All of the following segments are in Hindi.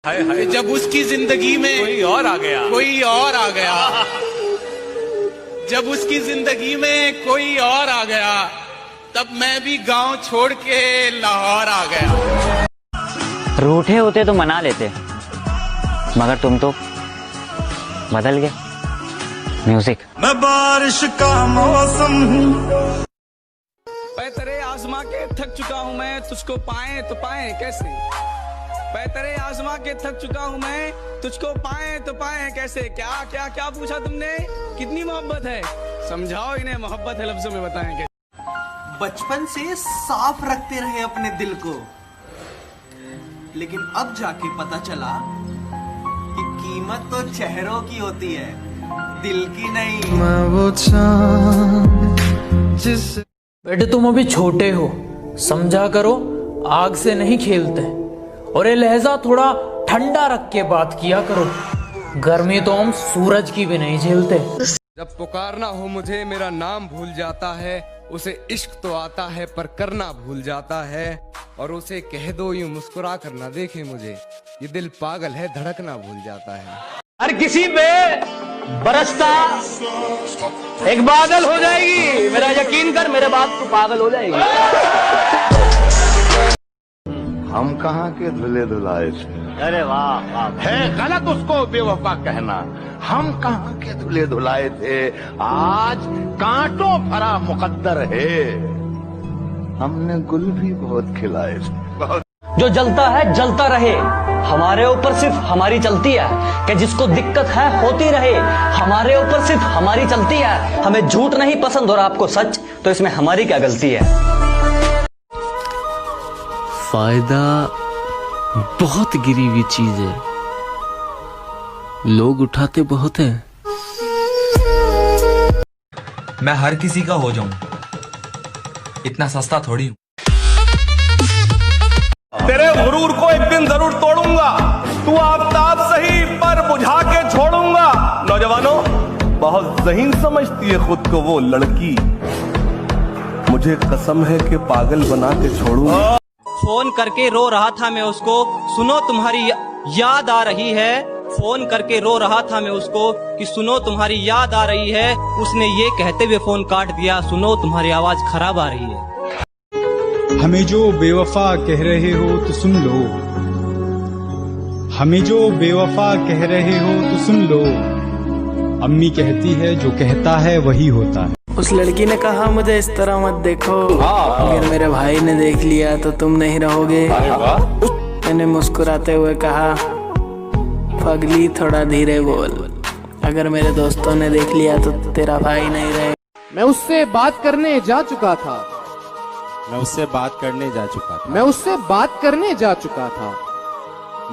हाय हाय, जब उसकी जिंदगी में कोई और आ गया, कोई और आ गया, जब उसकी जिंदगी में कोई और आ गया, तब मैं भी गांव छोड़ के लाहौर आ गया। रूठे होते तो मना लेते, मगर तुम तो बदल गए। म्यूजिक। मैं बारिश का मौसम हूँ। तेरे आजमा के थक चुका हूँ मैं, तुझको पाए तो पाए कैसे। तेरे आजमा के थक चुका हूँ मैं, तुझको पाए तो पाए कैसे। क्या क्या क्या पूछा तुमने, कितनी मोहब्बत है, समझाओ इन्हें मोहब्बत है लफ्जों में बताएंगे। बचपन से साफ रखते रहे अपने दिल को, लेकिन अब जाके पता चला कि कीमत तो चेहरों की होती है, दिल की नहीं। मैं वो जिस बेटे तुम अभी छोटे हो, समझा करो, आग से नहीं खेलते। और ये लहजा थोड़ा ठंडा रख के बात किया करो, गर्मी तो हम सूरज की भी नहीं झेलते। जब पुकारना हो मुझे मेरा नाम भूल जाता है, उसे इश्क तो आता है पर करना भूल जाता है। और उसे कह दो यूं मुस्कुरा कर ना देखे मुझे, ये दिल पागल है धड़कना भूल जाता है। हर किसी पे बरसता एक बादल हो जाएगी, मेरा यकीन कर, मेरे बात तो पागल हो जाएगी। हम कहाँ के धुले धुलाए थे। अरे वाह वाह, है गलत उसको बेवफा कहना। हम कहाँ के धुले धुलाए थे, आज कांटों भरा मुकद्दर है। हमने गुल भी बहुत खिलाए थे। जो जलता है जलता रहे, हमारे ऊपर सिर्फ हमारी चलती है। कि जिसको दिक्कत है होती रहे, हमारे ऊपर सिर्फ हमारी चलती है। हमें झूठ नहीं पसंद और आपको सच, तो इसमें हमारी क्या गलती है। फायदा बहुत गिरी हुई चीज है, लोग उठाते बहुत है। मैं हर किसी का हो जाऊं, इतना सस्ता थोड़ी हूं। तेरे गुरूर को एक दिन जरूर तोड़ूंगा, तू आफताब सही पर बुझा के छोड़ूंगा। नौजवानों, बहुत ज़हीन समझती है खुद को वो लड़की, मुझे कसम है कि पागल बना के छोड़ूंगा। फोन करके रो रहा था मैं उसको, सुनो तुम्हारी याद आ रही है। फोन करके रो रहा था मैं उसको कि सुनो तुम्हारी याद आ रही है। उसने ये कहते हुए फोन काट दिया, सुनो तुम्हारी आवाज खराब आ रही है। हमें जो बेवफा कह रहे हो तो सुन लो, हमें जो बेवफा कह रहे हो तो सुन लो। अम्मी कहती है जो कहता है वही होता है। उस लड़की ने कहा मुझे इस तरह मत देखो, अगर मेरे भाई ने देख लिया तो तुम नहीं रहोगे। मैंने मुस्कुराते हुए कहा, पगली थोड़ा धीरे बोल, अगर मेरे दोस्तों ने देख लिया तो तेरा भाई नहीं रहे। मैं उससे बात करने जा चुका था, मैं उससे बात करने जा चुका था, मैं उससे बात करने जा चुका था,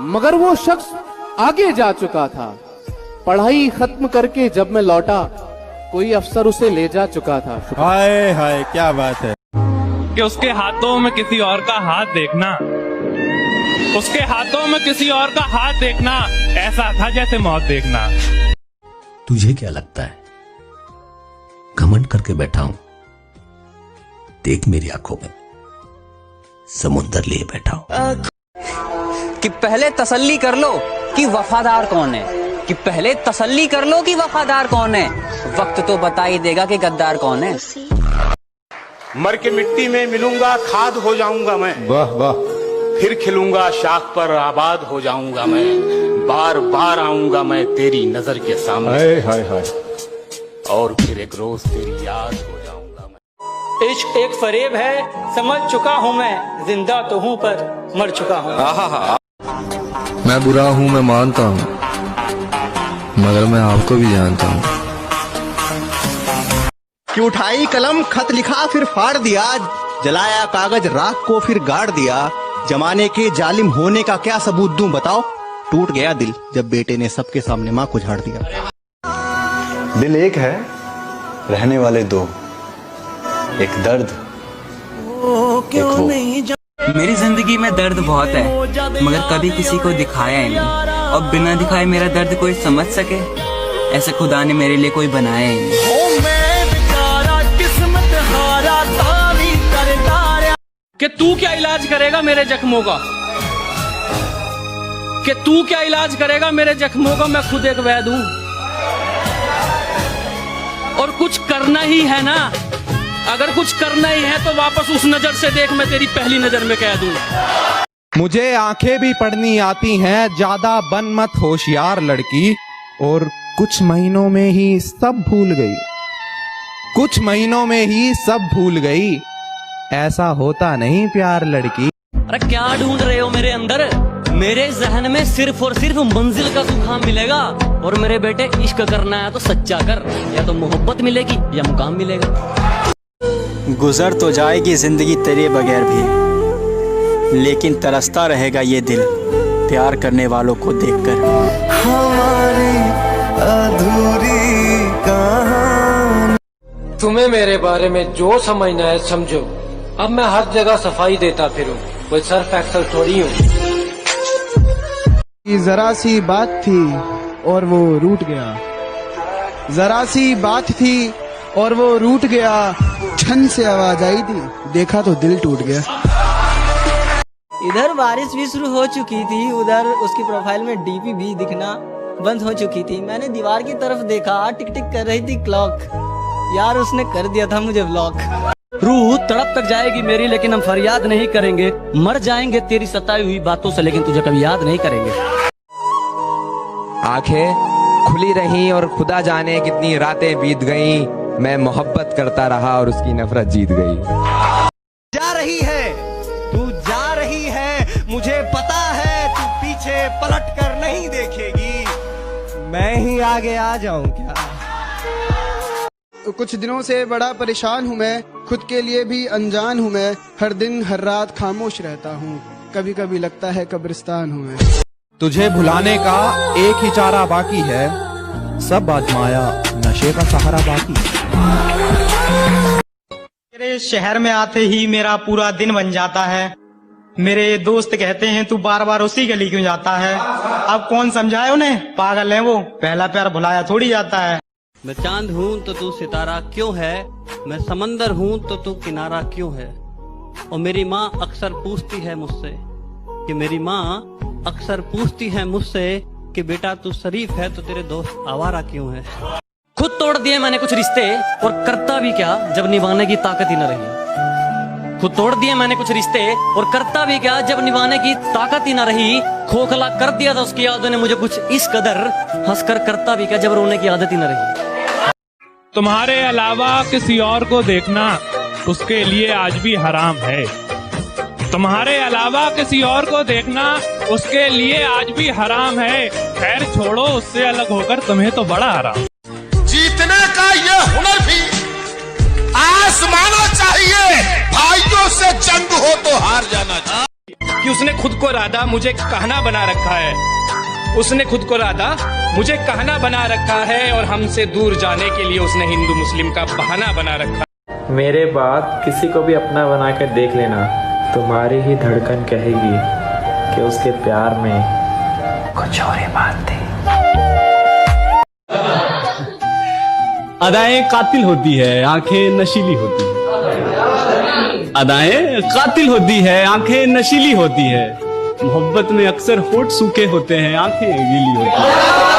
मगर वो शख्स आगे जा चुका था। पढ़ाई खत्म करके जब मैं लौटा, कोई अफसर उसे ले जा चुका था। हाय हाय, क्या बात है कि उसके हाथों में किसी और का हाथ देखना, उसके हाथों में किसी और का हाथ देखना ऐसा था जैसे मौत देखना। तुझे क्या लगता है घमंड करके बैठा हूं? देख मेरी आंखों में समुंदर लिए बैठा हूं। कि पहले तसल्ली कर लो कि वफादार कौन है, कि पहले तसल्ली कर लो कि वफादार कौन है। वक्त तो बता ही देगा कि गद्दार कौन है। मर के मिट्टी में मिलूंगा, खाद हो जाऊंगा मैं। वाह वाह। फिर खिलूंगा शाख पर, आबाद हो जाऊंगा मैं। बार बार आऊंगा मैं तेरी नजर के सामने। हाय हाय हाय। और फिर एक रोज तेरी याद हो जाऊंगा मैं। इश्क एक फरेब है, समझ चुका हूँ मैं, जिंदा तो हूँ पर मर चुका हूँ। मैं बुरा हूँ मैं मानता हूँ, मगर मैं आपको भी जानता हूँ। कि उठाई कलम खत लिखा फिर फाड़ दिया, जलाया कागज राख को फिर गाड़ दिया। जमाने के जालिम होने का क्या सबूत दूं बताओ, टूट गया दिल जब बेटे ने सबके सामने माँ को झाड़ दिया। दिल एक है, रहने वाले दो, एक दर्द एक वो। मेरी जिंदगी में दर्द बहुत है, मगर कभी किसी को दिखाया ही नहीं। और बिना दिखाए मेरा दर्द कोई समझ सके, ऐसे खुदा ने मेरे लिए कोई बनाया ही नहीं। कि तू क्या इलाज करेगा मेरे जख्मों का, कि तू क्या इलाज करेगा मेरे जख्मों का, मैं खुद एक वैद हूं। और कुछ करना ही है ना, अगर कुछ करना ही है तो वापस उस नजर से देख, मैं तेरी पहली नजर में कह दूं। मुझे आंखें भी पढ़नी आती हैं, ज्यादा बन मत होशियार लड़की। और कुछ महीनों में ही सब भूल गई, कुछ महीनों में ही सब भूल गई। ऐसा होता नहीं प्यार लड़की। अरे क्या ढूंढ रहे हो मेरे अंदर? मेरे जहन में सिर्फ और सिर्फ मंजिल का सुखाम मिलेगा। और मेरे बेटे इश्क करना है तो सच्चा कर, या तो मोहब्बत मिलेगी या मुकाम मिलेगा। गुजर तो जाएगी जिंदगी तेरे बगैर भी, लेकिन तरसता रहेगा ये दिल प्यार करने वालों को देखकर। हमारी अधूरी कहानी। तुम्हें मेरे बारे में जो समझना है समझो। अब मैं हर जगह सफाई देता फिरूं, कोई सर्फ एक्सल थोड़ी हूँ। जरा सी बात थी और वो रूठ गया, जरा सी बात थी और वो रूठ गया। छन से आवाज आई थी, देखा तो दिल टूट गया। इधर बारिश भी शुरू हो चुकी थी, उधर उसकी प्रोफाइल में डीपी भी दिखना बंद हो चुकी थी। मैंने दीवार की तरफ देखा, टिक टिक कर रही थी क्लॉक। यार उसने कर दिया था मुझे ब्लॉक। रूह तड़प तक जाएगी मेरी, लेकिन हम फरियाद नहीं करेंगे। मर जाएंगे तेरी सताई हुई बातों से, लेकिन तुझे कभी याद नहीं करेंगे। आंखें खुली रहीं और खुदा जाने कितनी रातें बीत गईं। मैं मोहब्बत करता रहा और उसकी नफरत जीत गई। जा रही है तू, जा रही है, मुझे पता है तू पीछे पलट कर नहीं देखेगी। मैं ही आगे आ जाऊं क्या? कुछ दिनों से बड़ा परेशान हूँ मैं, खुद के लिए भी अनजान हूँ मैं। हर दिन हर रात खामोश रहता हूँ, कभी कभी लगता है कब्रिस्तान हूँ मैं। तुझे भुलाने का एक ही चारा बाकी है, सब आजमाया नशे का सहारा बाकी। मेरे शहर में आते ही मेरा पूरा दिन बन जाता है। मेरे दोस्त कहते हैं तू बार बार उसी गली क्यों जाता है। अब कौन समझाए उन्हें, पागल है वो, पहला प्यार भुलाया थोड़ी जाता है। मैं चांद हूँ तो तू सितारा क्यों है, मैं समंदर हूँ तो तू किनारा क्यों है। और मेरी माँ अक्सर पूछती है मुझसे कि मेरी माँ अक्सर पूछती है मुझसे कि बेटा तू शरीफ है तो तेरे दोस्त आवारा क्यों है। खुद तोड़ दिए मैंने कुछ रिश्ते, और करता भी क्या जब निभाने की ताकत ही न रही। खुद तोड़ दिए मैंने कुछ रिश्ते, और करता भी क्या जब निभाने की ताकत ही न रही। खोखला कर दिया था उसकी यादों ने मुझे कुछ इस कदर, हंसकर करता भी क्या जब रोने की आदत ही न रही। तुम्हारे अलावा किसी और को देखना उसके लिए आज भी हराम है। तुम्हारे अलावा किसी और को देखना उसके लिए आज भी हराम है। खैर छोड़ो, उससे अलग होकर तुम्हें तो बड़ा हराम। जीतने का ये हुनर भी आजमाना चाहिए, भाइयों से जंग हो तो हार जाना चाहिए। कि उसने खुद को राधा मुझे कहना बना रखा है, उसने खुद को राधा मुझे कहना बना रखा है, और हमसे दूर जाने के लिए उसने हिंदू मुस्लिम का बहाना बना रखा है। मेरे बाद किसी को भी अपना बना कर देख लेना, तुम्हारी ही धड़कन कहेगी कि उसके प्यार में कुछ और ही बात थी। अदाएं कातिल होती है, आंखें नशीली होती है। अदाएं कातिल होती है, आंखें नशीली होती है। मोहब्बत में अक्सर होठ सूखे होते हैं, आंखें गीली होती है।